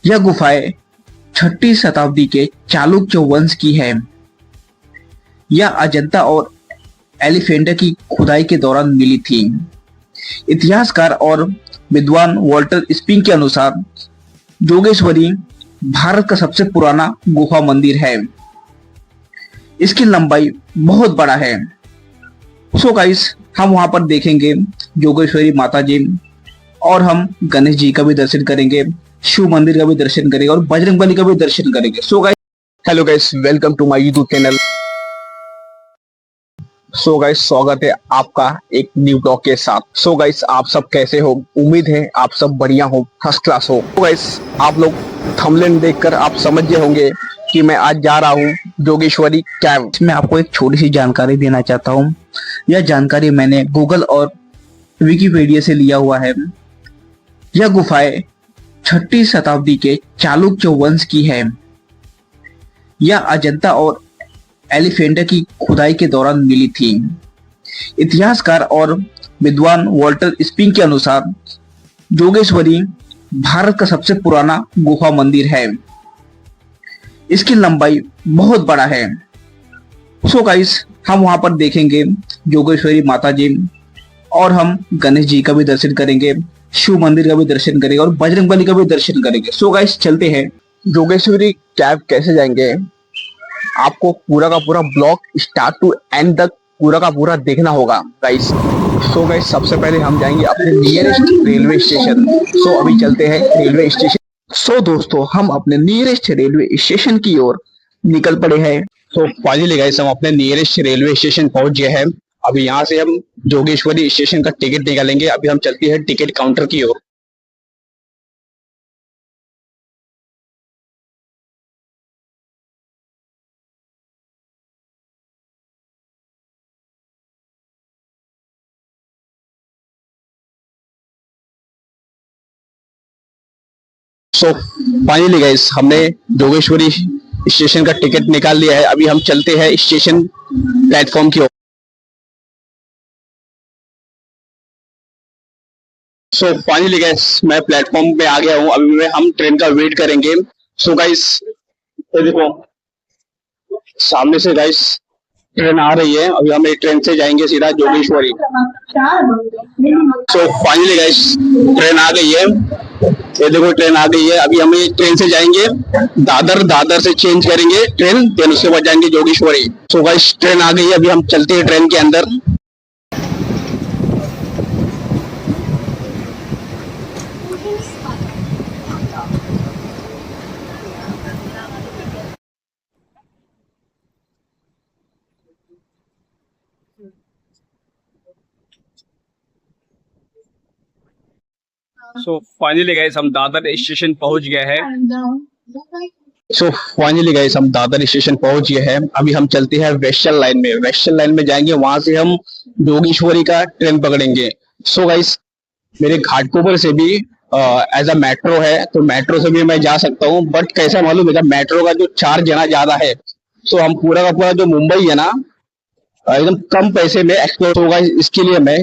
यह गुफाएं छठी शताब्दी के चालुक्य वंश की है। यह अजंता और एलिफेंटा की खुदाई के दौरान मिली थी। इतिहासकार और विद्वान वॉल्टर स्पिंग के अनुसार जोगेश्वरी भारत का सबसे पुराना गुफा मंदिर है। इसकी लंबाई बहुत बड़ा है। सो गाइस, हम वहां पर देखेंगे जोगेश्वरी माता जी, और हम गणेश जी का भी दर्शन करेंगे, शिव मंदिर का भी दर्शन करेंगे और बजरंगबली का भी दर्शन करेंगे। So guys, hello guys, welcome to my YouTube channel. So guys, स्वागत है आपका एक न्यू ब्लॉग के साथ। सो गाइस, आप सब कैसे हो? उम्मीद है आप सब बढ़िया हो, फर्स्ट क्लास हो। तो गाइस, आप लोग थंबनेल देखकर आप समझ गए होंगे कि मैं आज जा रहा हूँ जोगेश्वरी कैंप। मैं आपको एक छोटी सी जानकारी देना चाहता हूँ। यह जानकारी मैंने गूगल और विकिपीडिया से लिया हुआ है। यह गुफाएं छठी शताब्दी के चालुक्य वंश की है। यह अजंता और एलिफेंटा की खुदाई के दौरान मिली थी। इतिहासकार और विद्वान वॉल्टर स्पिंग के अनुसार जोगेश्वरी भारत का सबसे पुराना गुफा मंदिर है। इसकी लंबाई बहुत बड़ा है। सो गाइस, हम वहां पर देखेंगे जोगेश्वरी माता जी, और हम गणेश जी का भी दर्शन करेंगे, शिव मंदिर का भी दर्शन करेंगे और बजरंगबली का भी दर्शन करेंगे। सो गाइस, चलते हैं। जोगेश्वरी कैंप कैसे जाएंगे, आपको पूरा का पूरा ब्लॉग स्टार्ट टू एंड तक पूरा का पूरा देखना होगा गाइस। सो गाइस, सबसे पहले हम जाएंगे अपने नियरेस्ट रेलवे स्टेशन। सो अभी चलते हैं रेलवे स्टेशन। सो दोस्तों, हम अपने नियरेस्ट रेलवे स्टेशन की ओर निकल पड़े हैं। तो फाइनली गाइस, हम अपने नियरेस्ट रेलवे स्टेशन पहुंच गए हैं। अभी यहाँ से हम जोगेश्वरी स्टेशन का टिकट निकालेंगे। अभी हम चलते हैं टिकट काउंटर की ओर। सो फाइनली गाइस, हमने जोगेश्वरी स्टेशन का टिकट निकाल लिया है। अभी हम चलते हैं स्टेशन प्लेटफॉर्म की ओर। सो फाइनली गाइस, मैं प्लेटफॉर्म पे आ गया हूँ। अभी हम ट्रेन का वेट करेंगे। सो गाइस, ये देखो सामने से गाइस ट्रेन आ रही है। अभी हम एक ट्रेन से जाएंगे सीधा Jogeshwari. So finally guys, train आ गई है। ये देखो ट्रेन आ गई है। अभी हम एक ट्रेन से जाएंगे दादर, दादर से चेंज करेंगे ट्रेन, देन उसके बाद जाएंगे जोगेश्वरी। सो गाइस, ट्रेन आ गई है। अभी हम चलते हैं ट्रेन के अंदर। सो फाइनली गाइस, हम दादर स्टेशन पहुंच गए हैं। सो फाइनली गाइस, हम दादर स्टेशन पहुंच गए हैं। अभी हम चलते हैं वेस्टर्न लाइन में। वेस्टर्न लाइन में जाएंगे, वहां से हम जोगेश्वरी का ट्रेन पकड़ेंगे। सो गाइस, मेरे घाटकोपर से भी एज अ मेट्रो है, तो मेट्रो से भी मैं जा सकता हूँ। बट कैसा मालूम है, मेट्रो का जो चार्ज है ना ज्यादा है। तो हम पूरा का पूरा जो मुंबई है ना, एकदम कम पैसे में एक्सप्लोर होगा। इसके लिए मैं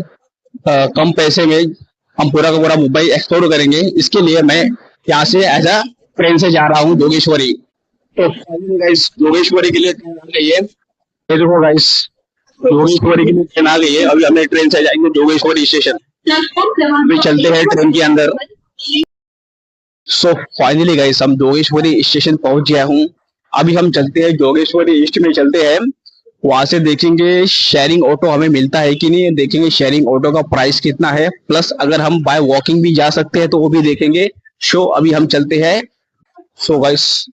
कम पैसे में हम पूरा का पूरा मुंबई एक्सप्लोर करेंगे। इसके लिए मैं यहाँ से एज अ ट्रेन से जा रहा हूँ जोगेश्वरी। तो गाइस, जोगेश्वरी के लिए ट्रेन आ गई है। ये देखो गाइस, जोगेश्वरी के लिए ट्रेन आ गई है। अभी हमें ट्रेन से जाएंगे जोगेश्वरी स्टेशन। अभी चलते हैं ट्रेन के अंदर। सो फाइनली गाइस, हम जोगेश्वरी स्टेशन पहुंच गया हूँ। अभी हम चलते हैं जोगेश्वरी ईस्ट में चलते हैं। वहां से देखेंगे शेयरिंग ऑटो हमें मिलता है कि नहीं, देखेंगे शेयरिंग ऑटो का प्राइस कितना है, प्लस अगर हम बाय वॉकिंग भी जा सकते हैं तो वो भी देखेंगे। सो अभी हम चलते हैं। सो गाइस,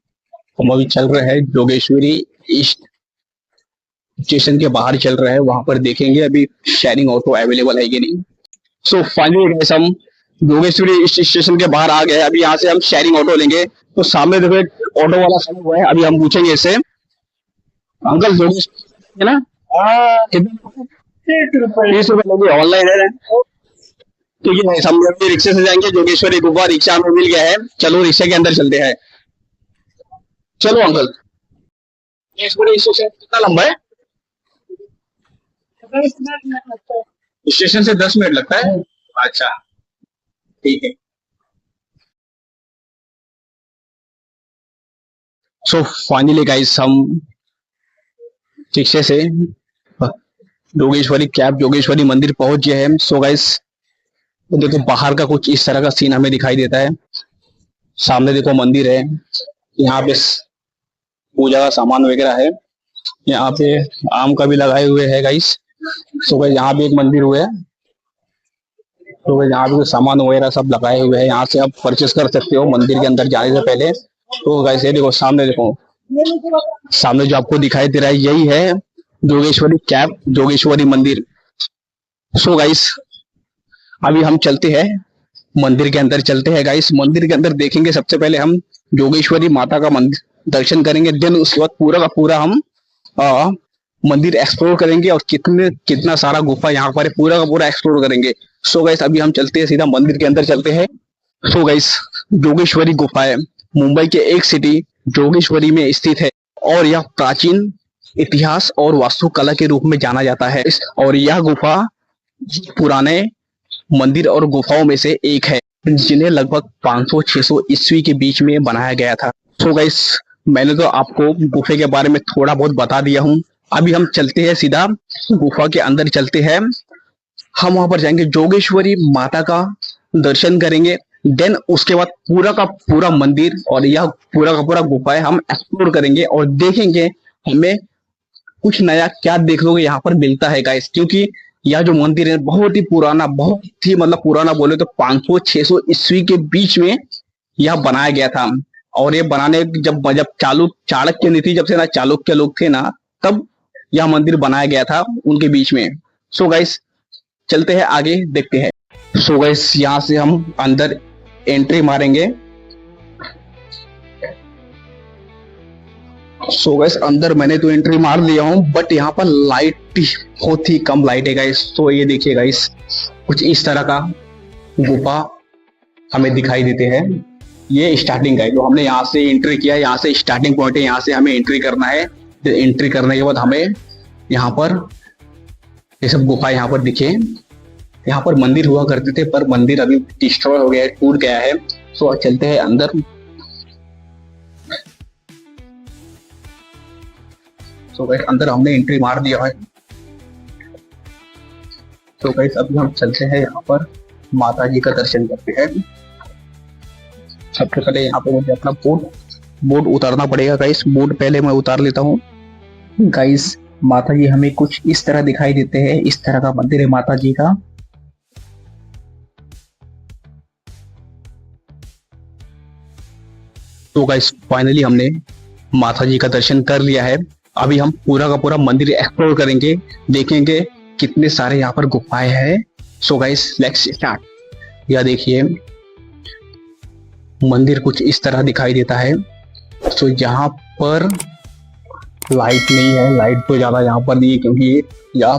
हम अभी चल रहे हैं जोगेश्वरी ईस्ट स्टेशन के बाहर चल रहे हैं। वहां पर देखेंगे अभी शेयरिंग ऑटो अवेलेबल है कि नहीं। सो फाइनली गाइस, हम जोगेश्वरी स्टेशन के बाहर आ गए। अभी यहाँ से हम शेयरिंग ऑटो लेंगे। तो सामने देखो एक ऑटो वाला खड़ा हुआ है। अभी हम पूछेंगे इससे, अंकल जोगेश्वरी है ना, कितने? 30 रुपए लगे, ऑनलाइन है। ठीक है, हम लोग भी रिक्शे से जाएंगे जोगेश्वरी गुफा। रिक्शा हमें मिल गया है। चलो रिक्शे के अंदर चलते हैं। चलो अंकल। जोगेश्वरी स्टेशन कितना लंबा है? स्टेशन से 10 मिनट लगता है। अच्छा, ठीक है। सो फाइनली गाइस हम शिक्षे से जोगेश्वरी मंदिर पहुंच गए हैं। सो गाइस देखो बाहर का कुछ इस तरह का सीन हमें दिखाई देता है। सामने देखो मंदिर है, यहाँ पे पूजा का सामान वगैरह है, यहाँ पे आम का भी लगाए हुए है गाइस। सो गाइस यहाँ भी एक मंदिर हुआ है, तो गाइस यहाँ भी सामान वगैरह सब लगाए हुए हैं, यहाँ से आप परचेस कर सकते हो मंदिर के अंदर जाने से पहले। तो गाइस ये देखो सामने देखो, सामने जो आपको दिखाई दे रहा है यही है जोगेश्वरी कैंप, जोगेश्वरी मंदिर। सो गाइस अभी हम चलते हैं मंदिर के अंदर, चलते हैं गाइस मंदिर के अंदर देखेंगे। सबसे पहले हम जोगेश्वरी माता का मंदिर दर्शन करेंगे, देन उसके बाद पूरा का पूरा हम मंदिर एक्सप्लोर करेंगे और कितना सारा गुफा यहाँ पर है पूरा का पूरा एक्सप्लोर करेंगे। सो गाइस अभी हम चलते हैं सीधा मंदिर के अंदर चलते हैं। सो गाइस जोगेश्वरी गुफा है, मुंबई के एक सिटी जोगेश्वरी में स्थित है और यह प्राचीन इतिहास और वास्तुकला के रूप में जाना जाता है। और यह गुफा पुराने मंदिर और गुफाओं में से एक है जिन्हें लगभग 500-600 ईस्वी के बीच में बनाया गया था। सो गाइस मैंने तो आपको गुफे के बारे में थोड़ा बहुत बता दिया हूँ। अभी हम चलते हैं सीधा गुफा के अंदर चलते हैं, हम वहां पर जाएंगे, जोगेश्वरी माता का दर्शन करेंगे, देन उसके बाद पूरा का पूरा मंदिर और यह पूरा का पूरा गुफा है हम एक्सप्लोर करेंगे और देखेंगे हमें कुछ नया क्या देखने को यहाँ पर मिलता है गाइस। क्योंकि यह जो मंदिर है बहुत ही पुराना, बहुत ही मतलब पुराना बोले तो 500-600 ईस्वी के बीच में यह बनाया गया था। और ये बनाने जब चाणक्य नीति जब से ना चालुक्य लोग थे ना, तब यह मंदिर बनाया गया था उनके बीच में। सो गाइस चलते हैं आगे देखते हैं। सो गाइस यहाँ से हम अंदर एंट्री मारेंगे। सो गाइस अंदर मैंने तो एंट्री मार लिया हूँ, बट यहाँ पर लाइट बहुत ही कम लाइट है गाइस। तो ये देखिए गाइस कुछ इस तरह का गुफा हमें दिखाई देते हैं। ये स्टार्टिंग का है, तो हमने यहाँ से एंट्री किया, यहाँ से स्टार्टिंग पॉइंट है, यहाँ से हमें एंट्री करना है। एंट्री करने के बाद हमें यहाँ पर ये सब गुफा यहाँ पर दिखे। यहाँ पर मंदिर हुआ करते थे पर मंदिर अभी डिस्ट्रॉय हो गया है, टूट गया है। सो चलते हैं अंदर। सो गाइस अंदर हमने एंट्री मार दिया है। तो गाइस अभी हम चलते हैं यहाँ पर माता जी का दर्शन करते हैं। सबसे पहले यहाँ पे मुझे अपना बोर्ड उतारना पड़ेगा गाइस, बोर्ड पहले मैं उतार लेता हूँ। गाइस माता जी हमें कुछ इस तरह दिखाई देते हैं, इस तरह का मंदिर है माता जी का। तो गाइस फाइनली हमने माता जी का दर्शन कर लिया है। अभी हम पूरा का पूरा मंदिर एक्सप्लोर करेंगे, देखेंगे कितने सारे यहाँ पर गुफाएं हैं। So guys let's start. यह देखिए मंदिर कुछ इस तरह दिखाई देता है। सो यहाँ पर लाइट नहीं है, लाइट तो ज्यादा यहाँ पर नहीं है क्योंकि यह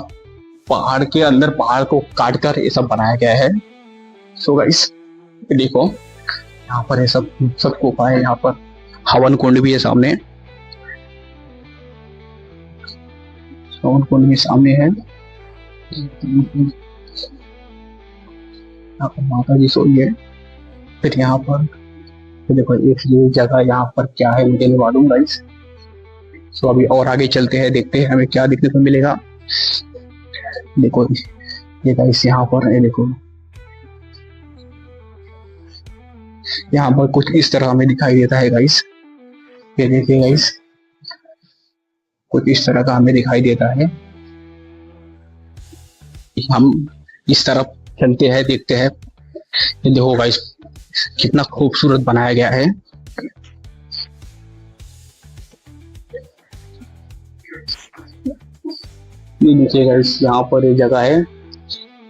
पहाड़ के अंदर पहाड़ को काट कर ये सब बनाया गया है। सो गाइस देखो यहाँ पर ये सब गुफाएं, यहाँ पर हवन कुंड भी है सामने, हवन कुंड भी सामने है। यहाँ पर माता जी सोई है। फिर यहाँ पर तो देखो एक ये जगह यहाँ पर क्या है मुझे नहीं मालूम गाइस। सो अभी और आगे चलते हैं, देखते हैं हमें क्या देखने को मिलेगा। देखो ये गाइस यहाँ पर ये देखो, यहाँ पर कुछ इस तरह हमें दिखाई देता है गाइस। ये देखिए गाइस कुछ इस तरह का हमें दिखाई देता है। हम इस तरफ चलते हैं, देखते हैं। ये देखो गाइस कितना खूबसूरत बनाया गया है। ये देखिए गाइस यहाँ पर एक जगह है,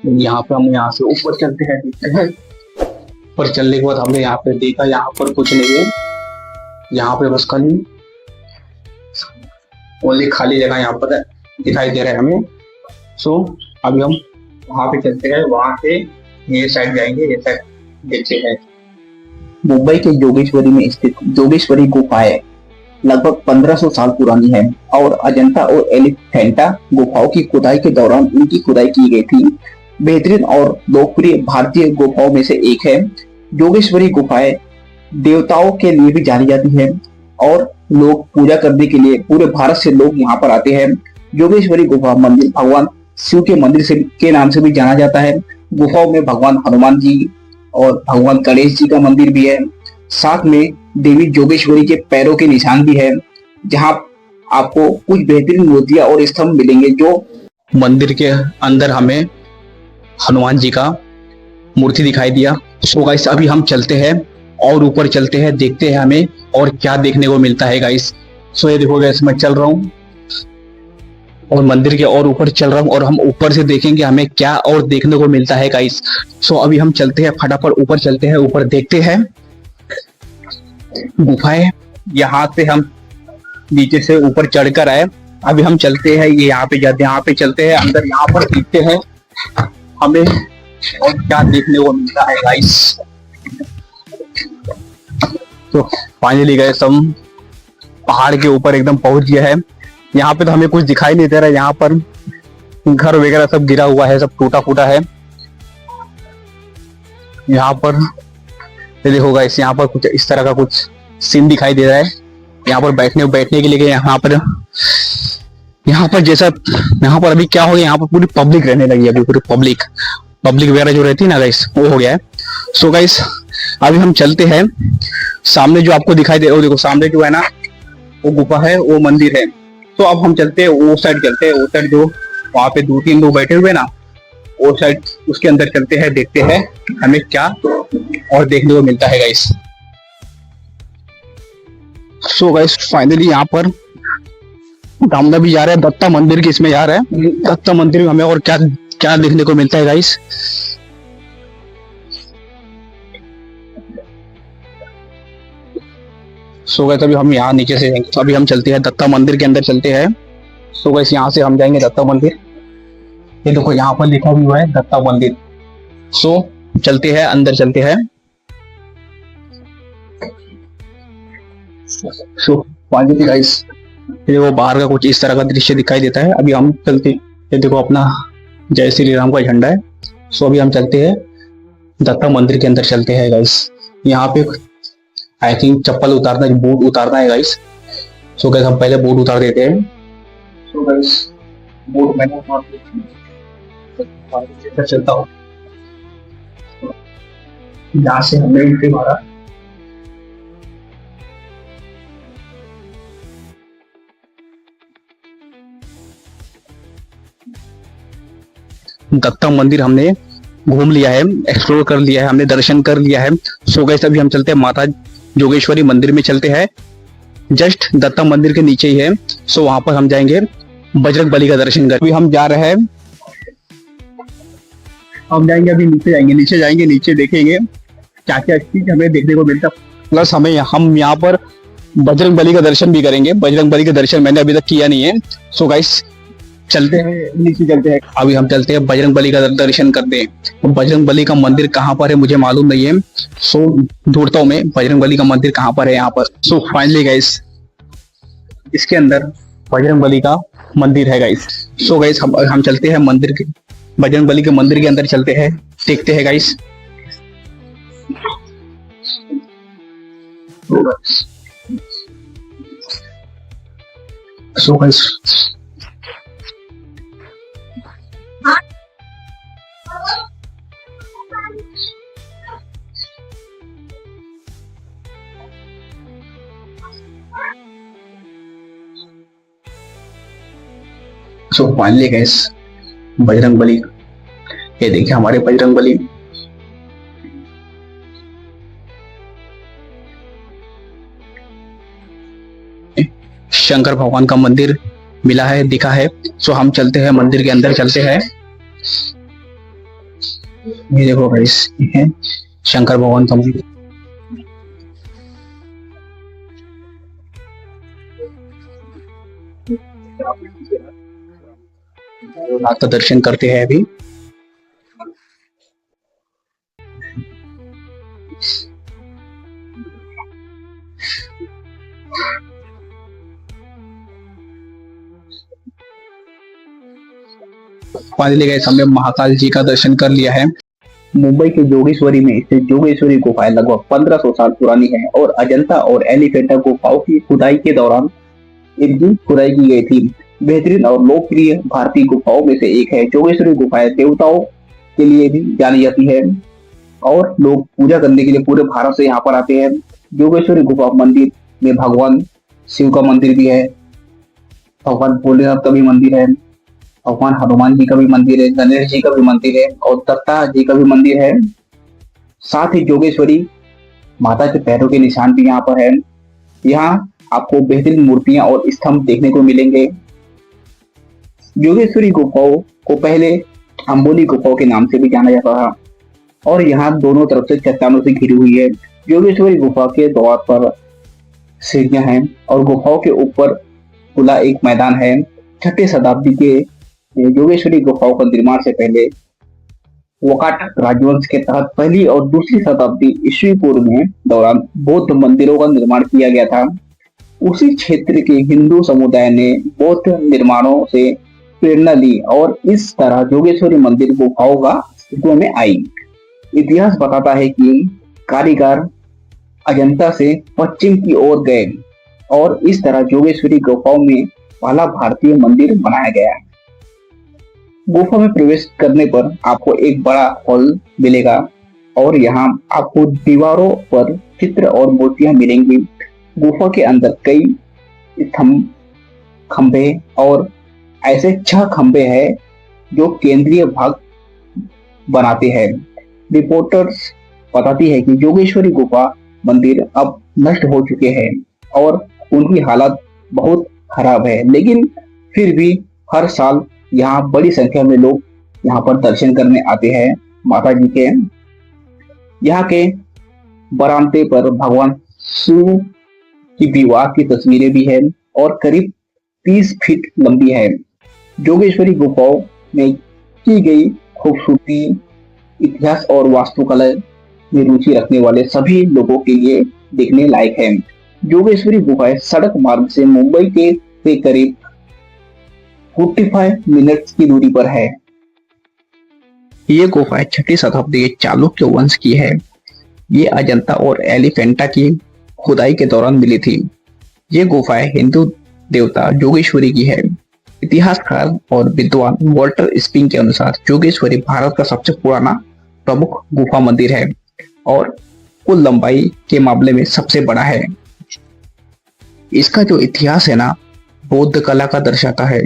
यहाँ पे हम यहाँ से ऊपर चलते हैं, देखते हैं। ऊपर चलने के बाद हमने यहाँ पे देखा यहाँ पर कुछ नहीं है, यहाँ पे बस खाली ओनली खाली जगह यहाँ पर दिखाई दे रहा है हमें। सो अभी हम वहां पे चलते हैं, वहां से ये साइड जाएंगे, ये साइड देखते हैं। मुंबई के जोगेश्वरी में स्थित जोगेश्वरी गुफाएं लगभग 1500 साल पुरानी है और अजंता और एलिफेंटा गुफाओं की खुदाई के दौरान इनकी खुदाई की गई थी। बेहतरीन और लोकप्रिय भारतीय गुफाओं में से एक है। जोगेश्वरी गुफाएं देवताओं के लिए भी जानी जाती है और लोग पूजा करने के लिए पूरे भारत से लोग यहाँ पर आते हैं। योगेश्वरी गुफा मंदिर भगवान शिव के मंदिर से के नाम से भी जाना जाता है। गुफाओं में भगवान हनुमान जी और भगवान गणेश जी का मंदिर भी है। साथ में देवी जोगेश्वरी के पैरों के निशान भी है, जहाँ आपको कुछ बेहतरीन मूर्तियां और स्तंभ मिलेंगे। जो मंदिर के अंदर हमें हनुमान जी का मूर्ति दिखाई दिया। सो गाइस अभी हम चलते हैं और ऊपर चलते हैं, देखते हैं हमें और क्या देखने को मिलता है गाइस। सो ये देखो गाइस, मैं चल रहा हूँ और मंदिर के और ऊपर चल रहा हूँ और हम ऊपर से देखेंगे हमें क्या और देखने को मिलता है गाइस। सो अभी हम चलते हैं, फटाफट ऊपर चलते हैं, ऊपर देखते हैं गुफाएं। यहाँ से हम नीचे से ऊपर चढ़कर आए, अभी हम चलते हैं, ये यहाँ पे जाते हैं, यहाँ पे चलते हैं अंदर, यहाँ पर देखते हैं हमें और क्या देखने को मिलता है गाइस। तो फाइनली गए हम पहाड़ के ऊपर एकदम पहुंच गया है। यहाँ पे तो हमें कुछ दिखाई नहीं दे रहा है, यहाँ पर घर वगैरह सब गिरा हुआ है, सब टूटा फूटा है। यहाँ पर ये देखो गाइस, यहाँ पर कुछ इस तरह का कुछ सीन दिखाई दे रहा है। यहाँ पर बैठने के लिए यहाँ पर जैसा यहाँ पर अभी क्या हो गया, यहाँ पर पूरी पब्लिक रहने लगी है। अभी पूरी पब्लिक वगैरह जो रहती है ना गाइस, वो हो गया है। सो गाइस अभी हम चलते हैं, सामने जो आपको दिखाई दे, वो देखो सामने जो है ना, वो गुफा है, वो मंदिर है। तो अब हम चलते हैं वो साइड, चलते हैं वो साइड, जो वहां पे 2-3 लोग बैठे हुए ना, वो साइड, उसके अंदर चलते हैं, देखते हैं हमें क्या और देखने को मिलता है गाइस। सो गाइस फाइनली यहाँ पर दामना भी जा रहा है, दत्ता मंदिर के इसमें जा रहा है। दत्ता मंदिर में हमें और क्या क्या देखने को मिलता है गाइस। सो गाइस अभी हम यहाँ नीचे से जाएंगे, अभी हम चलते हैं दत्ता मंदिर के अंदर चलते हैं। सो गाइस यहाँ से हम जाएंगे दत्ता मंदिर, ये देखो यहाँ पर लिखा हुआ है दत्ता मंदिर। सो चलते हैं अंदर, चलते हैं। सो फाइनली गाइस ये वो बाहर का कुछ इस तरह का दृश्य दिखाई देता है। अभी हम चलते, ये देखो अपना जय श्री राम का झंडा है। सो अभी हम चलते हैं दत्ता मंदिर के अंदर, चलते हैं गाइस। यहाँ पे आई थिंक चप्पल उतारना, बूट उतारना है गाइस। सो गाइस हम पहले बूट उतार देते हैं। सो गाइस बूट मैंने उतार दिया, चलता हूँ। यहाँ से हमने एंट्री मारा, दत्ता मंदिर हमने घूम लिया है, एक्सप्लोर कर लिया है, हमने दर्शन कर लिया है। सो गाइस अभी हम चलते हैं माता जोगेश्वरी मंदिर में, चलते हैं जस्ट दत्ता मंदिर के नीचे ही है। सो वहां पर हम जाएंगे बजरंग बली का दर्शन कर। अभी हम जा रहे हैं, हम जाएंगे अभी नीचे जाएंगे, नीचे देखेंगे क्या क्या चीज हमें देखने को मिलता, प्लस हम यहाँ पर बजरंग बली का दर्शन भी करेंगे। बजरंग बली का दर्शन मैंने अभी तक किया नहीं है। सो गाइस चलते हैं, नीचे चलते हैं। अभी हम चलते हैं बजरंग बली का दर्शन करते हैं। बजरंग बली का मंदिर कहाँ पर है मुझे मालूम नहीं है। सो ढूंढता हूँ मैं बजरंग बली का मंदिर कहाँ पर है यहाँ पर। सो फाइनली गाइस इसके अंदर बजरंग बली का मंदिर है गाइस। सो गाइस हम चलते हैं मंदिर के, बजरंग बली के मंदिर के अंदर चलते हैं, देखते हैं guys. So guys so finally guys Bajrang Bali, ये देखिए हमारे बजरंग बली। शंकर भगवान का मंदिर मिला है, दिखा है। सो हम चलते हैं मंदिर के अंदर, चलते हैं। ये देखो गाइस ये है शंकर भगवान का मंदिर। का दर्शन करते हैं अभी। फाइनली गाइस हमने महाकाल जी का दर्शन कर लिया है। मुंबई के जोगेश्वरी में स्थित जोगेश्वरी गुफाएं लगभग 1500 साल पुरानी है और अजंता और एलिफेंटा गुफाओं की खुदाई के दौरान इनकी खुदाई की गई थी। बेहतरीन और लोकप्रिय भारतीय गुफाओं में से एक है। जोगेश्वरी गुफाएं देवताओं के लिए भी जानी जाती है और लोग पूजा करने के लिए पूरे भारत से यहाँ पर आते हैं। जोगेश्वरी गुफा मंदिर में भगवान शिव का मंदिर भी है, भगवान भोलेनाथ का भी मंदिर है, भगवान हनुमान जी का भी मंदिर है, गणेश जी का भी मंदिर है और दत्ता जी का भी मंदिर है। साथ ही जोगेश्वरी माता के पैरों के निशान भी यहाँ पर है। यहाँ आपको बेहतरीन मूर्तियां और स्तंभ देखने को मिलेंगे। जोगेश्वरी गुफाओं को पहले अंबोली गुफाओं के नाम से भी जाना जाता था और यहाँ दोनों तरफ से चट्टानों से घिरी हुई है। जोगेश्वरी गुफा के द्वार पर सीढ़ियां हैं और गुफाओं के ऊपर खुला एक मैदान है। 6ठी शताब्दी के जोगेश्वरी गुफाओं का निर्माण से पहले वकाटक राजवंश के तहत पहली और दूसरी शताब्दी ईस्वी पूर्व में दौरान बौद्ध मंदिरों का निर्माण किया गया था। उसी क्षेत्र के हिंदू समुदाय ने बौद्ध निर्माणों से प्रेरणा ली और इस तरह जोगेश्वरी मंदिर गुफाओं का अस्तित्व में आई। इतिहास बताता है कि कारीगर अजंता से पश्चिम की ओर गए और इस तरह जोगेश्वरी गुफाओं में पहला भारतीय मंदिर बनाया गया। गुफा में प्रवेश करने पर आपको एक बड़ा हॉल मिलेगा और यहाँ आपको दीवारों पर चित्र और मूर्तियां मिलेंगी। गुफा के अंदर कई स्तंभ, खंभे और ऐसे 6 खंभे हैं जो केंद्रीय भाग बनाते हैं। रिपोर्टर्स बताती है कि जोगेश्वरी गुफा मंदिर अब नष्ट हो चुके हैं और उनकी हालत बहुत खराब है, लेकिन फिर भी हर साल यहाँ बड़ी संख्या में लोग यहाँ पर दर्शन करने आते हैं माता जी के। यहाँ के बरामदे पर भगवान शिव की विवाह की तस्वीरें भी हैं और करीब 30 फीट लंबी है। जोगेश्वरी गुफाओं में की गई खूबसूरती, इतिहास और वास्तुकला में रुचि रखने वाले सभी लोगों के लिए देखने लायक है। जोगेश्वरी गुफाएं सड़क मार्ग से मुंबई के से करीब 45 मिनट की दूरी पर है। ये गुफाएं 6ठी शताब्दी के चालुक्य वंश की है। ये अजंता और एलिफेंटा की खुदाई के दौरान मिली थी। ये गुफाएं हिंदू देवता जोगेश्वरी की है। इतिहासकार और विद्वान वॉल्टर स्पिंग के अनुसार जोगेश्वरी भारत का सबसे पुराना प्रमुख गुफा मंदिर है और कुल लंबाई के मामले में सबसे बड़ा है। इसका जो इतिहास है ना, बौद्ध कला का दर्शाता है।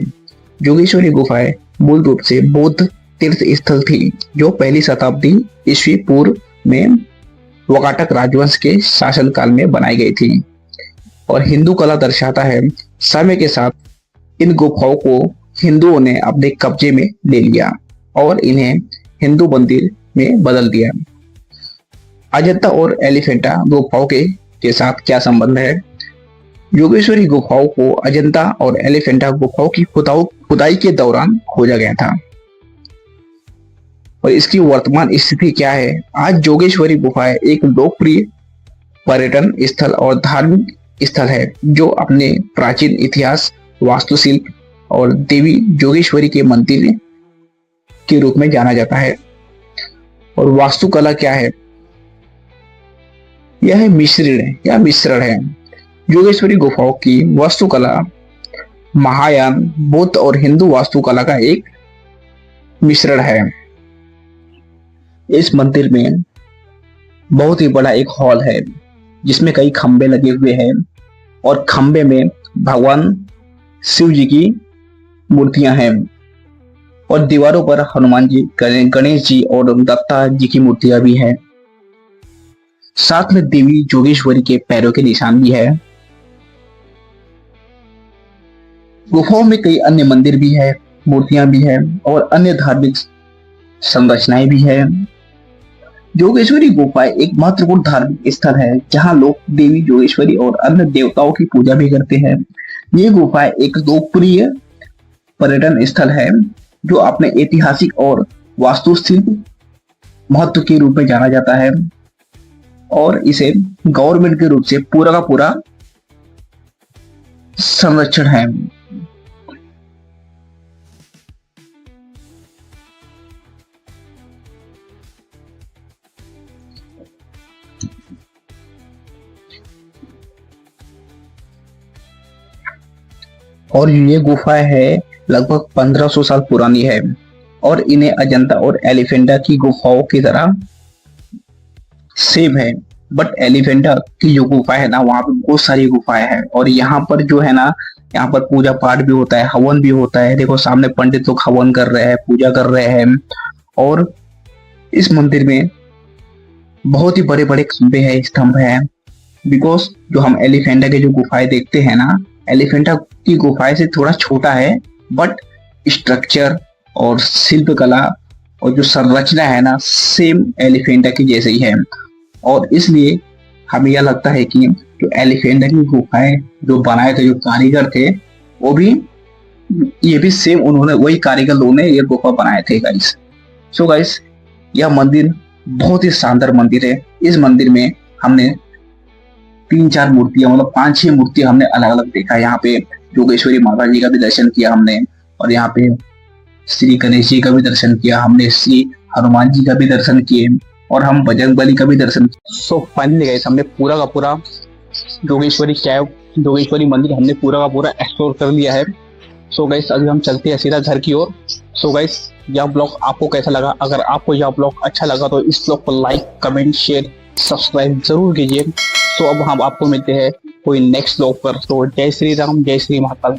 जोगेश्वरी गुफाएं मूल रूप से बौद्ध तीर्थ स्थल थी जो पहली शताब्दी ईस्वी पूर्व में वकाटक राजवंश के शासनकाल में बनाई गई थी और हिंदू कला दर्शाता है। समय के साथ इन गुफाओं को हिंदुओं ने अपने कब्जे में ले लिया और इन्हें हिंदू मंदिर में बदल दिया। अजंता और एलिफेंटा गुफाओं के साथ क्या संबंध है? योगेश्वरी गुफाओं को अजंता और एलिफेंटा गुफाओं की खुदाई के दौरान खोजा गया था और इसकी वर्तमान स्थिति क्या है? आज जोगेश्वरी गुफाएं एक लोकप्रिय पर्यटन स्थल और धार्मिक स्थल है जो अपने प्राचीन इतिहास, वास्तुशिल्प और देवी जोगेश्वरी के मंदिर के रूप में जाना जाता है। और वास्तुकला क्या है? यह मिश्रण है। जोगेश्वरी गुफाओं की वास्तुकला महायान, बौद्ध और हिंदू वास्तुकला का एक मिश्रण है। इस मंदिर में बहुत ही बड़ा एक हॉल है जिसमें कई खंबे लगे हुए हैं और खंबे में भगवान शिव जी की मूर्तियां हैं और दीवारों पर हनुमान जी, गणेश जी और दत्ता जी की मूर्तियां भी हैं। साथ में देवी जोगेश्वरी के पैरों के निशान भी है। गुफाओं में कई अन्य मंदिर भी है, मूर्तियां भी है और अन्य धार्मिक संरचनाएं भी है। जोगेश्वरी गुफाएं एक महत्वपूर्ण धार्मिक स्थल है जहां लोग देवी जोगेश्वरी और अन्य देवताओं की पूजा भी करते हैं। ये गुफाएं एक लोकप्रिय पर्यटन स्थल है जो अपने ऐतिहासिक और वास्तुशिल्प महत्व के रूप में जाना जाता है और इसे गवर्नमेंट के रूप से पूरा का पूरा संरक्षण है। और ये गुफा है लगभग 1500 साल पुरानी है और इन्हें अजंता और एलिफेंटा की गुफाओं की तरह सेम है। बट एलिफेंटा की जो गुफा है ना, वहां पे बहुत सारी गुफाएं हैं और यहाँ पर जो है ना, यहाँ पर पूजा पाठ भी होता है, हवन भी होता है। देखो सामने पंडित लोग हवन कर रहे हैं, पूजा कर रहे हैं। और इस मंदिर में बहुत ही बड़े बड़े खंभे हैं, स्तंभ हैं। बिकॉज जो हम एलिफेंटा के जो गुफाएं देखते हैं ना, एलिफेंटा की गुफाएं से थोड़ा छोटा है, बट स्ट्रक्चर और शिल्पकला और जो संरचना है ना, सेम एलिफेंटा की जैसे ही है। और इसलिए हमें यह लगता है कि जो एलिफेंटा की गुफाएं जो बनाए थे, जो कारीगर थे, वो भी ये भी सेम उन्होंने, वही कारीगर लोगों ने ये गुफा बनाए थे गाइस। सो गाइस, यह मंदिर बहुत ही शानदार मंदिर है। इस मंदिर में हमने 3-4 मूर्तियां, मतलब 5-6 मूर्तियां हमने अलग अलग देखा। यहाँ पे योगेश्वरी माता जी का भी दर्शन किया हमने, और यहाँ पे श्री गणेश जी का भी दर्शन किया हमने, श्री हनुमान जी का भी दर्शन किए, और हम बजरंगबली का भी दर्शन किया। सो फाइनली गाइस, हमने पूरा का पूरा जोगेश्वरी कैव, जोगेश्वरी मंदिर हमने पूरा का पूरा एक्सप्लोर कर लिया है। सो गाइस, अभी हम चलते हैं सीधा घर की ओर। सो गाइस, यह ब्लॉग आपको कैसा लगा? अगर आपको यह ब्लॉग अच्छा लगा तो इस ब्लॉग को लाइक, कमेंट, शेयर, सब्सक्राइब जरूर कीजिए। सो अब हम आपको मिलते हैं कोई नेक्स्ट ब्लॉग पर। तो जय श्री राम, जय श्री महाकाल।